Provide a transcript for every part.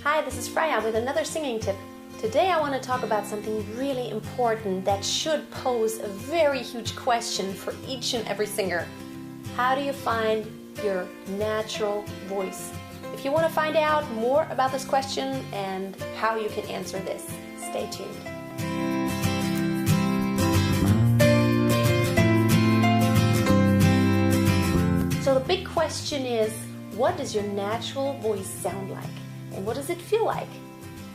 Hi, this is Freya with another singing tip. Today I want to talk about something really important that should pose a very huge question for each and every singer. How do you find your natural voice? If you want to find out more about this question and how you can answer this, stay tuned. So the big question is, what does your natural voice sound like? And what does it feel like?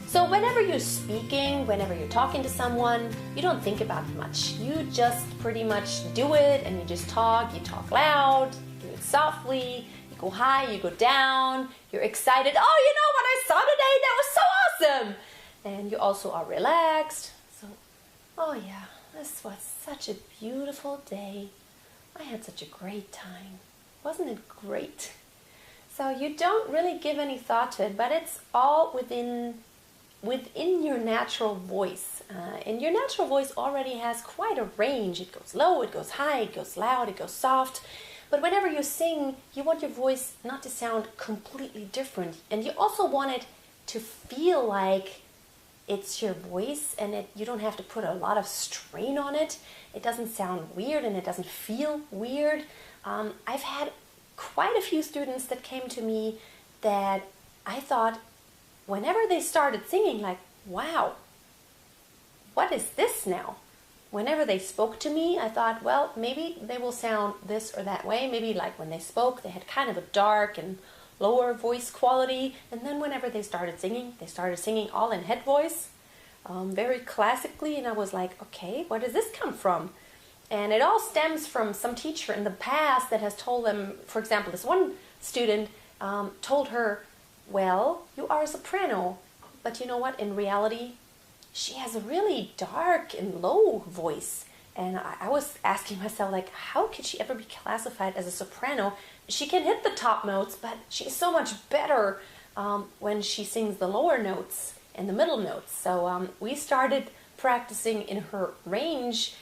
So whenever you're speaking, whenever you're talking to someone, you don't think about it much. You just pretty much do it and you just talk. You talk loud, you do it softly, you go high, you go down, you're excited. Oh, you know what I saw today? That was so awesome! And you also are relaxed. So, oh yeah, this was such a beautiful day. I had such a great time. Wasn't it great? So you don't really give any thought to it, but it's all within your natural voice. And your natural voice already has quite a range. It goes low, it goes high, it goes loud, it goes soft. But whenever you sing, you want your voice not to sound completely different. And you also want it to feel like it's your voice and you don't have to put a lot of strain on it. It doesn't sound weird and it doesn't feel weird. I've had quite a few students that came to me that I thought, whenever they started singing, like, wow, what is this now? Whenever they spoke to me, I thought, well, maybe they will sound this or that way. Maybe like when they spoke, they had kind of a dark and lower voice quality. And then whenever they started singing all in head voice, very classically. And I was like, okay, where does this come from? And it all stems from some teacher in the past that has told them, for example, this one student told her, well, you are a soprano, but you know what, in reality, she has a really dark and low voice. And I was asking myself, like, how could she ever be classified as a soprano? She can hit the top notes, but she's so much better when she sings the lower notes and the middle notes. So we started practicing in her range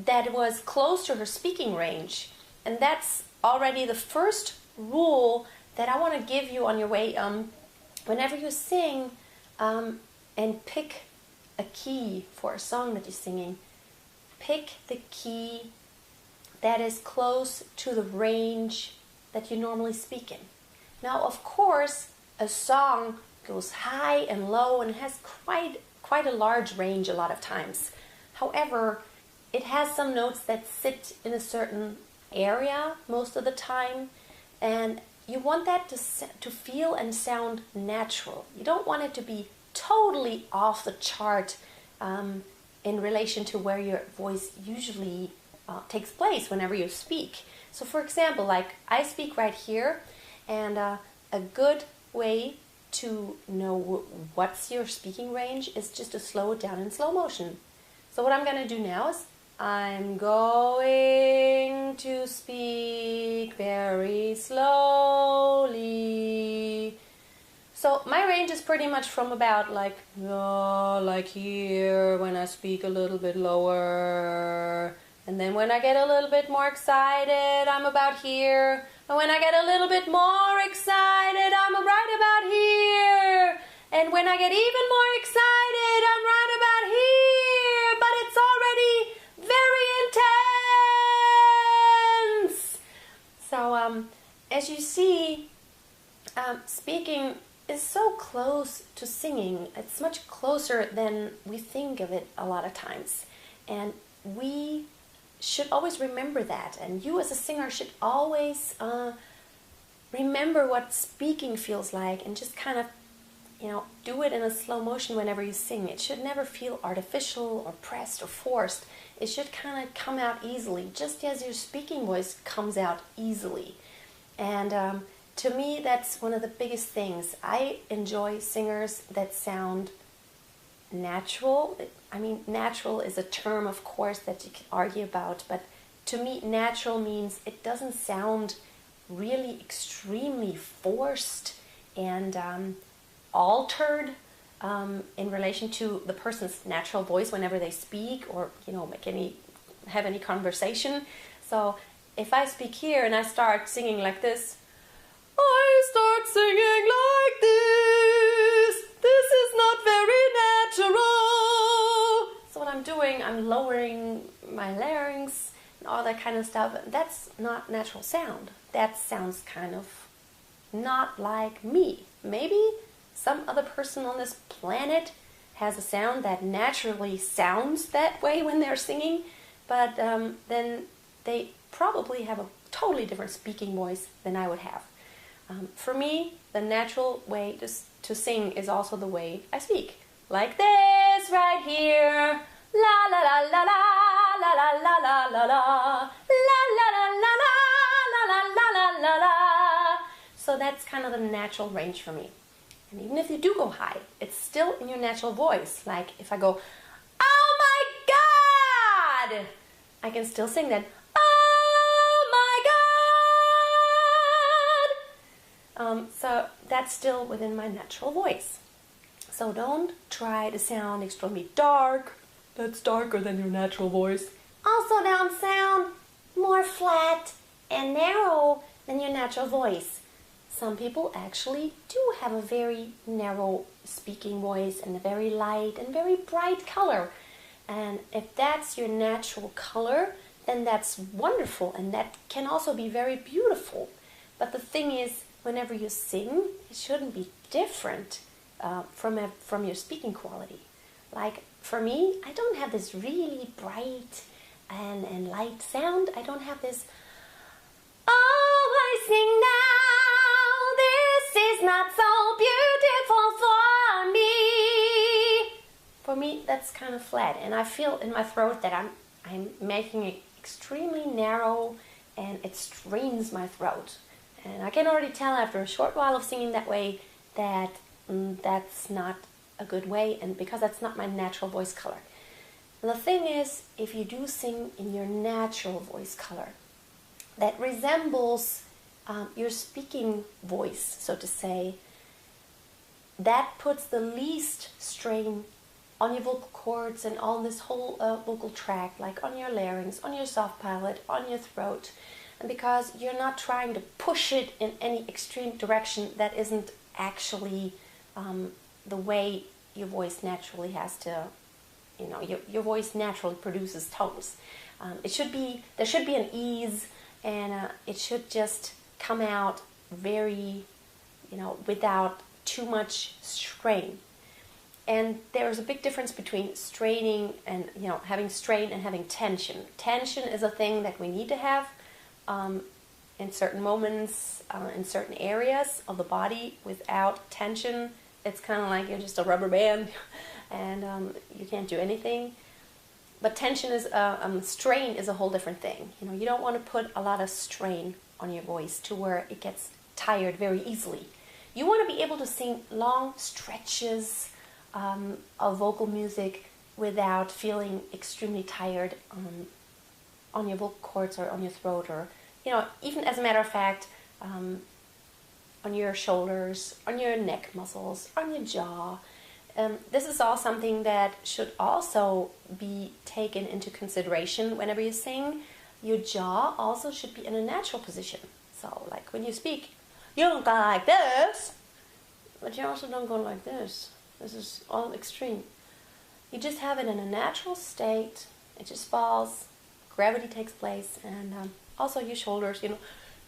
that was close to her speaking range. And that's already the first rule that I want to give you on your way. Whenever you sing and pick a key for a song that you're singing, pick the key that is close to the range that you normally speak in. Now, of course, a song goes high and low and has quite a large range a lot of times. However, it has some notes that sit in a certain area most of the time, and you want that to feel and sound natural. You don't want it to be totally off the chart in relation to where your voice usually takes place whenever you speak. So for example, like I speak right here, and a good way to know what's your speaking range is just to slow it down in slow motion. So what I'm going to do now is I'm going to speak very slowly. So my range is pretty much from about like here when I speak a little bit lower. And then when I get a little bit more excited, I'm about here. And when I get a little bit more excited, I'm right about here. And when I get even more excited, I'm right about here. But it's already very intense. So as you see, speaking is so close to singing. It's much closer than we think of it a lot of times. And we should always remember that. And you as a singer should always remember what speaking feels like and just kind of, do it in a slow motion whenever you sing. It should never feel artificial or pressed or forced. It should kind of come out easily, just as your speaking voice comes out easily. And to me, that's one of the biggest things. I enjoy singers that sound natural. I mean, natural is a term, of course, that you can argue about, but to me, natural means it doesn't sound really extremely forced and altered in relation to the person's natural voice whenever they speak or have any conversation. So if I speak here and I start singing like this, I start singing like this. I'm lowering my larynx and all that kind of stuff. That's not natural sound. That sounds kind of not like me. Maybe some other person on this planet has a sound that naturally sounds that way when they're singing, but then they probably have a totally different speaking voice than I would have. For me, the natural way to sing is also the way I speak. Like this right here. La la la la la la la la la la la la la la la la la la la la. So that's kind of the natural range for me. And even if you do go high, it's still in your natural voice. Like if I go, oh my God, I can still sing that. So that's still within my natural voice. So don't try to sound extremely dark. That's darker than your natural voice. Also don't sound more flat and narrow than your natural voice. Some people actually do have a very narrow speaking voice and a very light and very bright color. And if that's your natural color, then that's wonderful, and that can also be very beautiful. But the thing is, whenever you sing, it shouldn't be different from your speaking quality. Like for me, I don't have this really bright and light sound. I don't have this, oh, I sing now, this is not so beautiful for me. For me, that's kind of flat, and I feel in my throat that I'm making it extremely narrow, and it strains my throat. And I can already tell after a short while of singing that way that that's not a good way, and because that's not my natural voice color. And the thing is, if you do sing in your natural voice color, that resembles your speaking voice, so to say, that puts the least strain on your vocal cords and on this whole vocal tract, like on your larynx, on your soft palate, on your throat. And because you're not trying to push it in any extreme direction that isn't actually the way your voice naturally has to, your voice naturally produces tones. There should be an ease, and it should just come out very, without too much strain. And there's a big difference between straining and, having strain and having tension. Tension is a thing that we need to have in certain moments, in certain areas of the body. Without tension, it's kind of like you're just a rubber band and you can't do anything. But tension is, strain is a whole different thing. You don't want to put a lot of strain on your voice to where it gets tired very easily. You want to be able to sing long stretches of vocal music without feeling extremely tired on your vocal cords or on your throat, or even as a matter of fact on your shoulders, on your neck muscles, on your jaw. This is all something that should also be taken into consideration whenever you sing. Your jaw also should be in a natural position. So like when you speak, you don't go like this, but you also don't go like this. This is all extreme. You just have it in a natural state. It just falls. Gravity takes place. And also your shoulders, you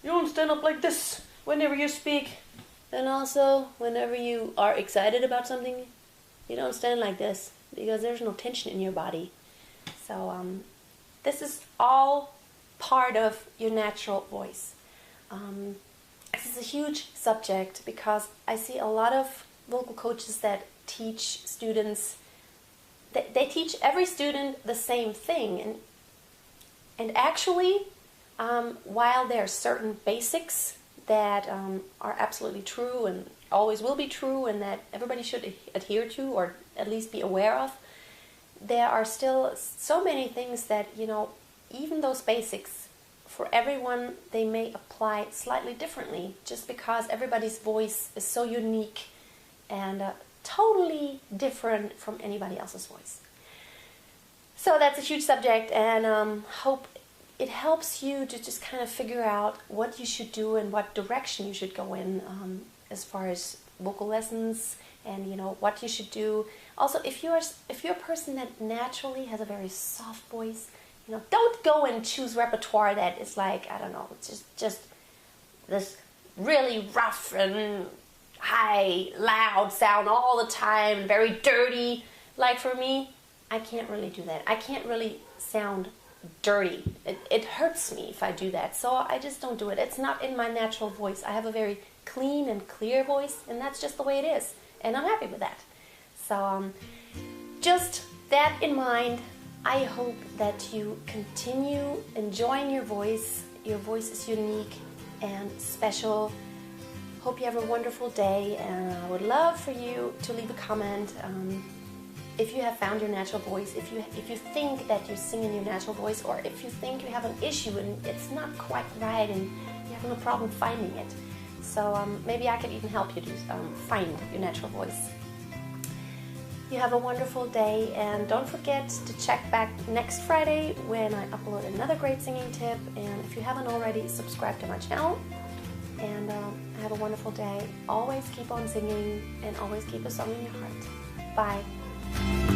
don't stand up like this whenever you speak. And also whenever you are excited about something, you don't stand like this because there's no tension in your body. So this is all part of your natural voice. This is a huge subject because I see a lot of vocal coaches that teach students, they teach every student the same thing, and actually while there are certain basics that are absolutely true and always will be true and that everybody should adhere to or at least be aware of, there are still so many things that, even those basics, for everyone, they may apply slightly differently just because everybody's voice is so unique and totally different from anybody else's voice. So that's a huge subject, and hope it helps you to just kind of figure out what you should do and what direction you should go in as far as vocal lessons and you know what you should do. Also, if you're a person that naturally has a very soft voice, you know, don't go and choose repertoire that is like, I don't know, just this really rough and high, loud sound all the time, very dirty. Like for me, I can't really do that. I can't really sound dirty. It hurts me if I do that. So I just don't do it. It's not in my natural voice. I have a very clean and clear voice, and that's just the way it is. And I'm happy with that. So just that in mind, I hope that you continue enjoying your voice. Your voice is unique and special. Hope you have a wonderful day, and I would love for you to leave a comment if you have found your natural voice, if you think that you sing in your natural voice, or if you think you have an issue and it's not quite right and you're having a problem finding it. So maybe I could even help you to find your natural voice. You have a wonderful day, and don't forget to check back next Friday when I upload another great singing tip. And if you haven't already, subscribe to my channel. And have a wonderful day. Always keep on singing, and always keep a song in your heart. Bye.